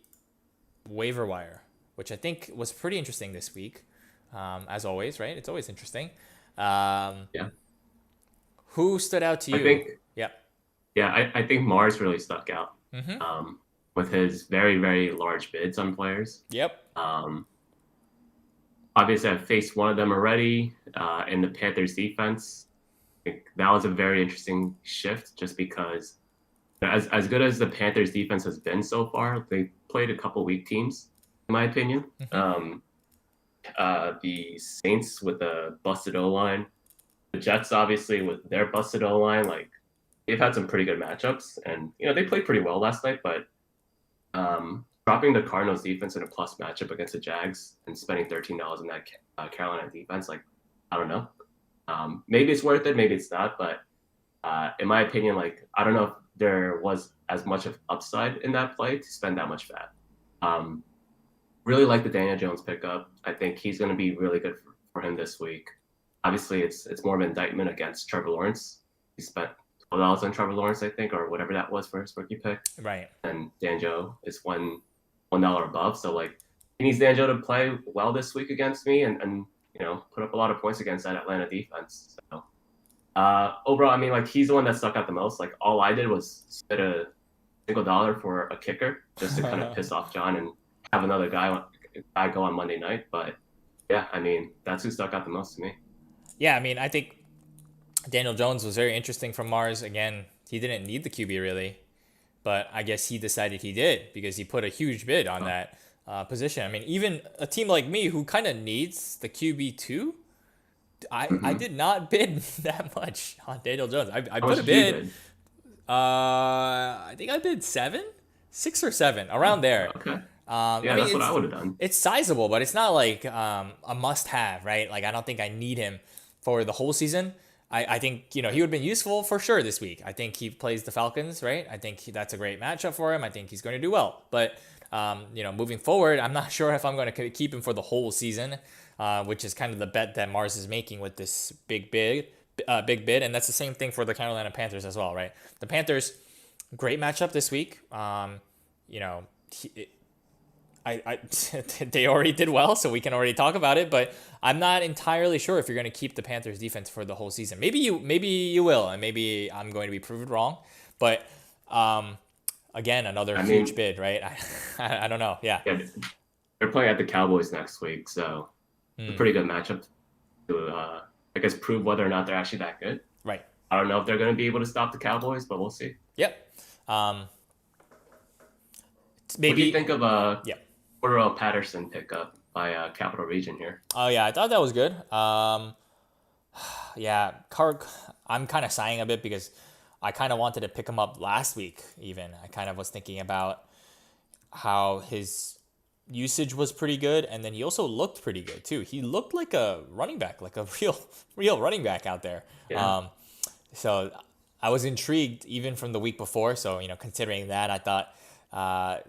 waiver wire, which I think was pretty interesting this week. As always, right? It's always interesting. Um,
Yeah,
who stood out to
I
you?
think
Yeah.
I think Mars really stuck out
Mm-hmm.
with his very very large bids on players.
Yep.
Um, Obviously, I've faced one of them already in the Panthers defense. I think that was a very interesting shift just because as good as the Panthers defense has been so far, they played a couple weak teams, in my opinion.
Mm-hmm.
The Saints with the busted O line, the Jets obviously with their busted O line, like they've had some pretty good matchups, and they played pretty well last night. But dropping the Cardinals defense in a plus matchup against the Jags and spending $13 in that Carolina defense, like I don't know. Maybe it's worth it, maybe it's not, but in my opinion, like I don't know if there was as much of upside in that play to spend that much fat. Um, really like the Daniel Jones pickup. I think he's going to be really good for him this week. Obviously, it's more of an indictment against Trevor Lawrence. He spent $12 on Trevor Lawrence, I think, or whatever that was for his rookie pick,
Right.
and Danjo is $1 above. So like he needs Danjo to play well this week against me and put up a lot of points against that Atlanta defense. So overall, I mean, like he's the one that stuck out the most. Like all I did was spit a single dollar for a kicker just to kind of piss off John and have another guy go on Monday night. But yeah, I mean, that's who stuck out the most to me.
Yeah, I mean, I think Daniel Jones was very interesting from Mars. Again, he didn't need the QB really, but I guess he decided he did because he put a huge bid on that position. I mean, even a team like me who kind of needs the QB too, I did not bid that much on Daniel Jones. I
How
put
much
a
did you
bid.
bid?
I think I bid 6 or 7, around there.
Okay.
I
Yeah,
mean,
that's what I would have done.
it's sizable, but it's not like a must-have, right? Like I don't think I need him for the whole season. I think he would have been useful for sure this week. I think he plays the Falcons, right? I think that's a great matchup for him. I think he's going to do well. But moving forward, I'm not sure if I'm going to keep him for the whole season, which is kind of the bet that Mars is making with this big bid, and that's the same thing for the Carolina Panthers as well, right? The Panthers, great matchup this week. You know, I they already did well, so we can already talk about it. But I'm not entirely sure if you're going to keep the Panthers defense for the whole season. Maybe you will, and maybe I'm going to be proven wrong. But again, another huge bid, right? I don't know. Yeah.
Yeah, they're playing at the Cowboys next week, so a pretty good matchup to, I guess, prove whether or not they're actually that good.
Right.
I don't know if they're going to be able to stop the Cowboys, but we'll see.
Yep. Maybe.
What do you think of
Yeah.
Cordell Patterson pickup by Capital Region here?
Oh yeah, I thought that was good. Yeah, I'm kind of sighing a bit because I kind of wanted to pick him up last week. Even I kind of was thinking about how his usage was pretty good, and then he also looked pretty good too. He looked like a running back, like a real running back out there.
Yeah.
So I was intrigued even from the week before. So, considering that, I thought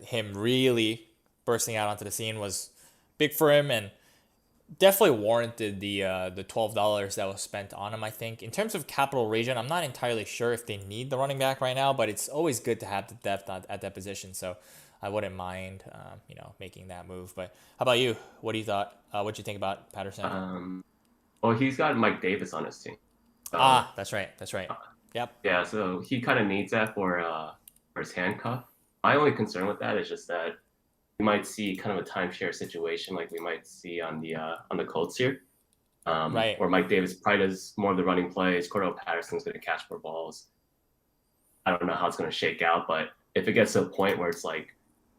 him really bursting out onto the scene was big for him and definitely warranted the $12 that was spent on him. I think in terms of capital region, I'm not entirely sure if they need the running back right now, but it's always good to have the depth at that position. So I wouldn't mind, making that move. But how about you? What do you thought? What do you think about Patterson?
Well, he's got Mike Davis on his team. So,
That's right. That's right. Yep.
yeah, so he kind of needs that for his handcuff. My only concern with that is just that we might see kind of a timeshare situation like we might see on the Colts here.
Right.
Where Mike Davis probably does more of the running plays. Cordell Patterson's going to catch more balls. I don't know how it's going to shake out, but if it gets to a point where it's like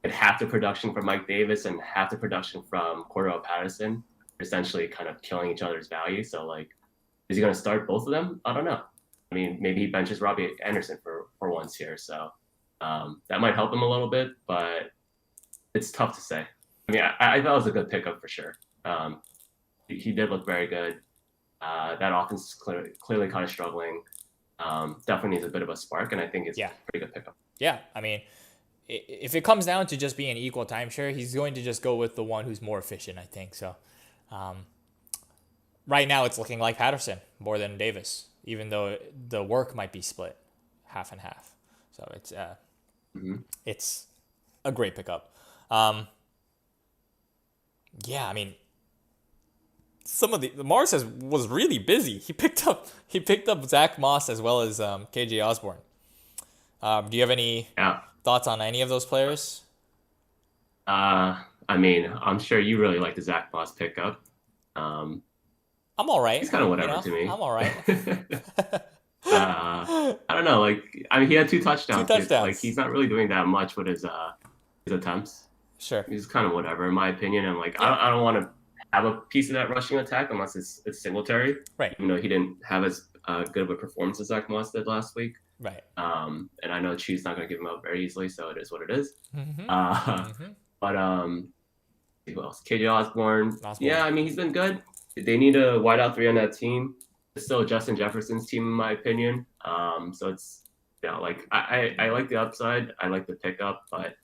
half the production from Mike Davis and half the production from Cordell Patterson, essentially kind of killing each other's value. So like, is he going to start both of them? I don't know. I mean, maybe he benches Robbie Anderson for once here. So that might help him a little bit, but it's tough to say. I mean, I thought it was a good pickup for sure. He did look very good. That offense is clearly kind of struggling. Definitely needs a bit of a spark, and I think it's a pretty good pickup.
Yeah, I mean, if it comes down to just being an equal timeshare, he's going to just go with the one who's more efficient, I think. So right now it's looking like Patterson more than Davis, even though the work might be split half and half. So it's a great pickup. Yeah, I mean, some of the Mars was really busy. He picked up Zach Moss as well as KJ Osborne. Do you have any thoughts on any of those players?
I mean, I'm sure you really like the Zach Moss pickup.
I'm all right.
He's kind of whatever to me.
I'm all right.
I don't know. Like, I mean, he had 2 touchdowns.
2 touchdowns.
Like, he's not really doing that much with his attempts.
Sure.
He's kind of whatever, in my opinion. And like, I don't want to have a piece of that rushing attack unless it's Singletary.
Right.
Even though he didn't have as good of a performance as Zach Moss did last week.
Right.
And I know Chief's not going to give him up very easily, so it is what it is.
Mm-hmm.
But who else? KJ Osborne. Yeah, I mean, he's been good. They need a wideout 3 on that team. It's still Justin Jefferson's team, in my opinion. So it's, like, I like the upside. I like the pickup, but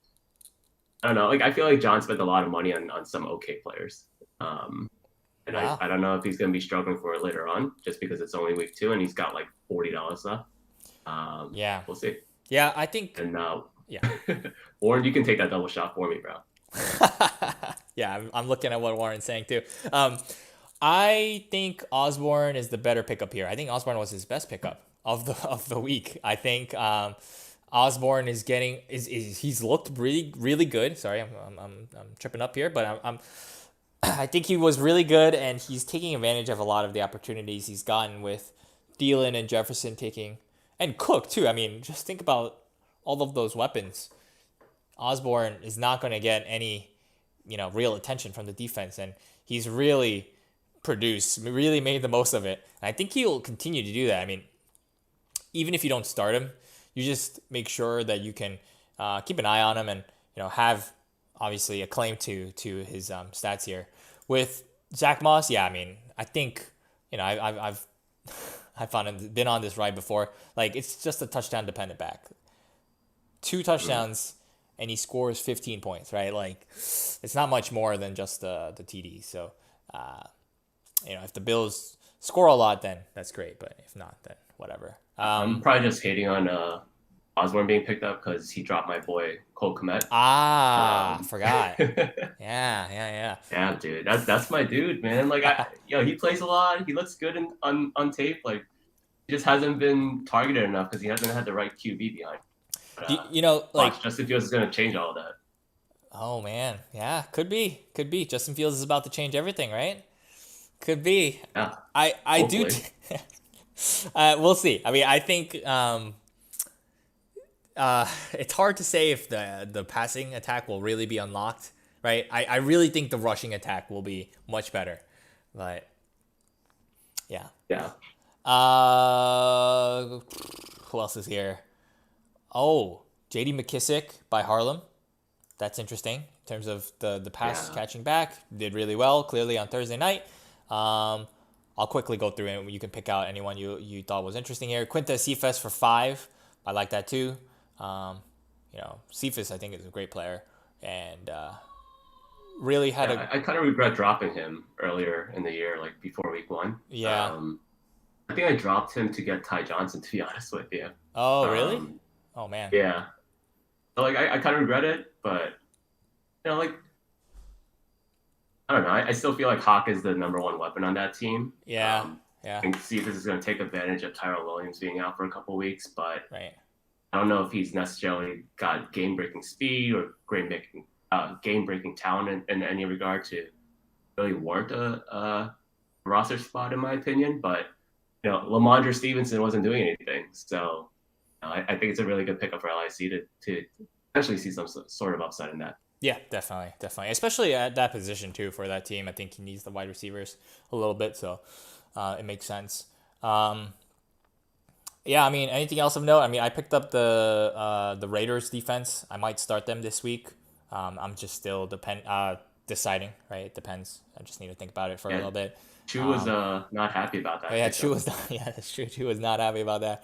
I don't know. Like, I feel like John spent a lot of money on some okay players. And wow. I don't know if he's going to be struggling for it later on, just because it's only week 2 and he's got like $40 left.
Yeah,
we'll see.
Yeah, I think.
And Warren, you can take that double shot for me, bro.
Yeah, I'm looking at what Warren's saying too. I think Osborne is the better pickup here. I think Osborne was his best pickup of the week. I think Osborne is getting he's looked really really good. Sorry, I'm tripping up here, but I think he was really good, and he's taking advantage of a lot of the opportunities he's gotten with Thielen and Jefferson taking, and Cook too. I mean, just think about all of those weapons. Osborne is not going to get any, real attention from the defense, and he's really produced, really made the most of it. And I think he'll continue to do that. I mean, even if you don't start him, you just make sure that you can keep an eye on him and have obviously a claim to his stats here. With Zach Moss, yeah, I mean, I think I've been on this ride before. Like, it's just a touchdown dependent back. 2 touchdowns and he scores 15 points, right? Like, it's not much more than just the TD. So, if the Bills score a lot, then that's great. But if not, then whatever.
I'm probably just hating on Osborne being picked up because he dropped my boy Cole Kmet.
Forgot. Yeah.
Yeah, dude, that's my dude, man. Like, he plays a lot. He looks good on tape. Like, he just hasn't been targeted enough because he hasn't had the right QB behind. But, Justin Fields is going to change all of that.
Oh man, yeah, could be. Justin Fields is about to change everything, right? Could be.
Yeah.
I do. We'll see. I mean, I think it's hard to say if the passing attack will really be unlocked, right? I really think the rushing attack will be much better, but yeah.
Yeah.
Who else is here? Oh, J.D. McKissick by Harlem. That's interesting in terms of the pass catching back. Did really well, clearly, on Thursday night. I'll quickly go through it, and you can pick out anyone you thought was interesting here. Quinta Cephas for 5. I like that too. Cephas I think is a great player, and really had
Yeah, I kind of regret dropping him earlier in the year, like before week 1.
Yeah.
I think I dropped him to get Ty Johnson, to be honest with you.
Oh, really?
Um,
Oh, man.
yeah. So, like, I kind of regret it, but, like, I don't know. I still feel like Hawk is the number 1 weapon on that team.
Yeah.
I think Cephas is going to take advantage of Tyrell Williams being out for a couple weeks, but
Right.
I don't know if he's necessarily got game-breaking speed or game-breaking talent in any regard to really warrant a roster spot, in my opinion. But Lamondre Stevenson wasn't doing anything, so I think it's a really good pickup for LIC to actually see some sort of upside in that.
Yeah, definitely, especially at that position too for that team. I think he needs the wide receivers a little bit, so it makes sense. Yeah, I mean, anything else of note? I mean, I picked up the Raiders defense. I might start them this week. I'm just still deciding. Right, it depends. I just need to think about it for a little bit.
Chu was not happy about that.
Yeah, Chu was not. Yeah, that's true. Chu was not happy about that.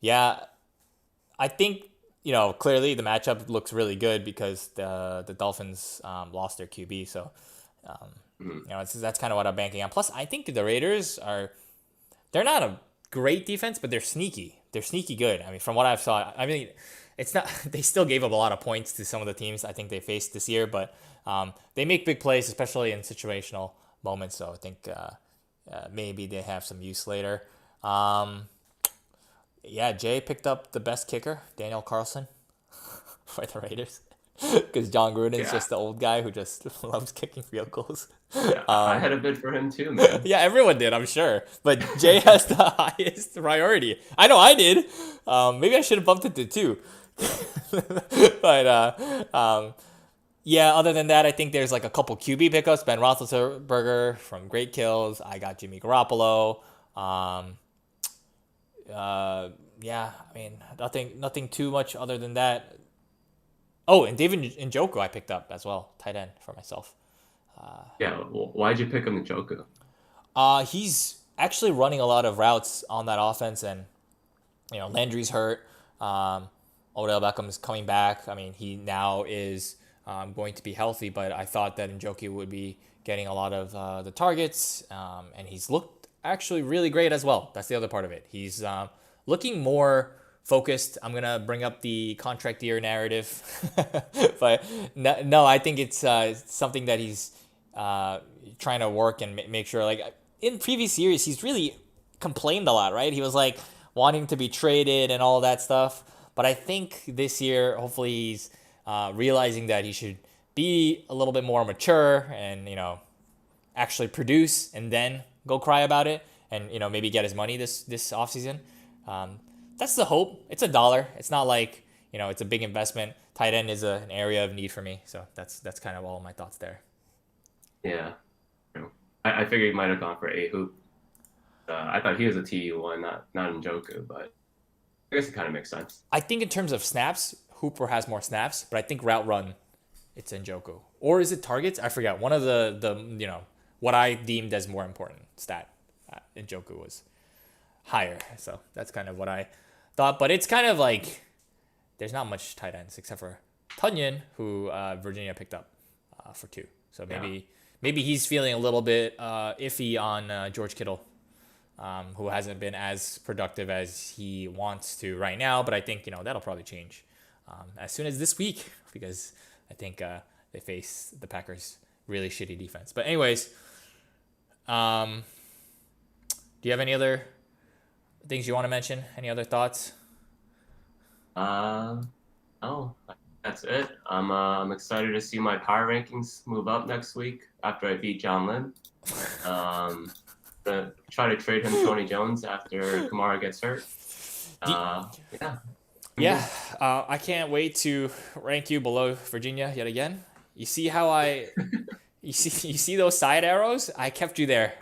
Yeah, I think clearly the matchup looks really good because the Dolphins lost their QB, so that's kind of what I'm banking on. Plus, I think the Raiders they're not a great defense, but they're sneaky. They're sneaky good. I mean, from what I've saw, I mean, it's not. They still gave up a lot of points to some of the teams I think they faced this year, but they make big plays, especially in situational moments. So I think maybe they have some use later. Yeah, Jay picked up the best kicker, Daniel Carlson, for the Raiders. Because John Gruden's just the old guy who just loves kicking field goals.
Yeah, I had a bid for him too, man.
Yeah, everyone did, I'm sure. But Jay has the highest priority. I know I did. Maybe I should have bumped it to 2. But yeah, other than that, I think there's like a couple QB pickups. Ben Roethlisberger from Great Kills. I got Jimmy Garoppolo. Yeah, I mean, nothing too much other than that. Oh, and David Njoku I picked up as well, tight end for myself.
Yeah, well, why'd you pick him, Njoku?
He's actually running a lot of routes on that offense, and Landry's hurt. Odell Beckham is coming back. I mean, he now is going to be healthy, but I thought that Njoku would be getting a lot of the targets, and he's looked actually really great as well. That's the other part of it. He's looking more focused. I'm going to bring up the contract year narrative. But no, I think it's something that he's trying to work and make sure. Like in previous years, he's really complained a lot, right? He was like wanting to be traded and all that stuff. But I think this year, hopefully he's realizing that he should be a little bit more mature and, actually produce and then go cry about it and, maybe get his money this offseason. That's the hope. It's $1. It's not like, it's a big investment. Tight end is an area of need for me. So that's kind of all my thoughts there.
Yeah. I figured he might have gone for A-Hoop. I thought he was a TU1, not Njoku, but I guess it kind of makes sense.
I think in terms of snaps, Hooper has more snaps, but I think route run, it's Njoku. Or is it targets? I forget. One of the what I deemed as more important stat, Njoku was higher. So that's kind of what I thought. But it's kind of like there's not much tight ends except for Tunyon, who Virginia picked up for 2. So maybe he's feeling a little bit iffy on George Kittle, who hasn't been as productive as he wants to right now. But I think that'll probably change as soon as this week because I think they face the Packers' really shitty defense. But anyways, do you have any other things you want to mention? Any other thoughts?
Oh, that's it. I'm excited to see my power rankings move up next week after I beat John Lynn. Gonna try to trade him Tony Jones after Kamara gets hurt. Yeah.
I can't wait to rank you below Virginia yet again. You see how you see those side arrows? I kept you there.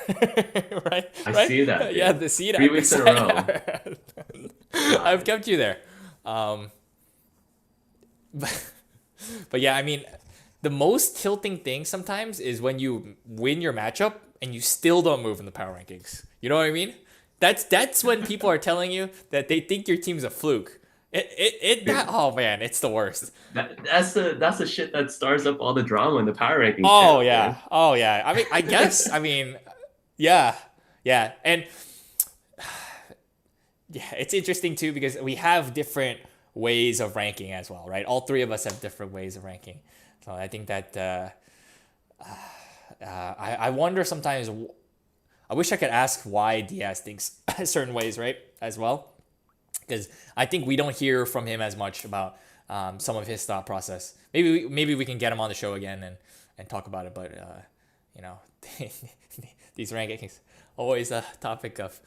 right?
I see that. Dude.
Yeah, the seed.
3 weeks in a row.
I've kept you there. But yeah, I mean, the most tilting thing sometimes is when you win your matchup and you still don't move in the power rankings. You know what I mean? That's when people are telling you that they think your team's a fluke. Oh man, it's the worst.
That's the shit that stars up all the drama in the power rankings
Oh
channel,
yeah.
man.
Oh yeah. I mean, I guess. I mean, yeah, yeah, and yeah, it's interesting too because we have different ways of ranking as well, right? All three of us have different ways of ranking. So I think that I wonder sometimes. I wish I could ask why Diaz thinks certain ways, right? As well, because I think we don't hear from him as much about some of his thought process. Maybe we can get him on the show again and talk about it. But you know, these rankings always a topic of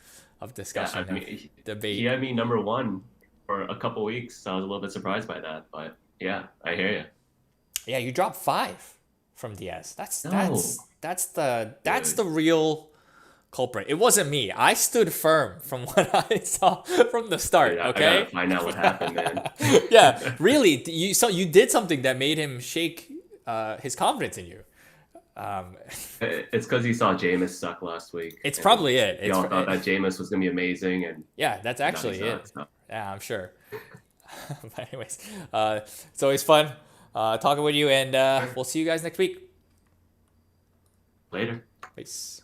discussion,
Yeah, I mean,
debate.
he had me number one for a couple weeks, so I was a little bit surprised by that. But yeah, I hear you.
Yeah, you dropped 5 from Diaz.
No,
That's
dude.
the real culprit. It wasn't me. I stood firm from what I saw from the start.
Dude, I gotta
Okay.
find out what happened, man.
Yeah, really. You did something that made him shake his confidence in you. Um,
It's because he saw Jameis suck last week,
it's
and
probably it.
we all thought that Jameis was gonna be amazing, and
Yeah, that's
now he
actually it.
sucks. So,
Yeah, I'm sure. But anyways, it's always fun talking with you, and we'll see you guys next week.
later.
Peace.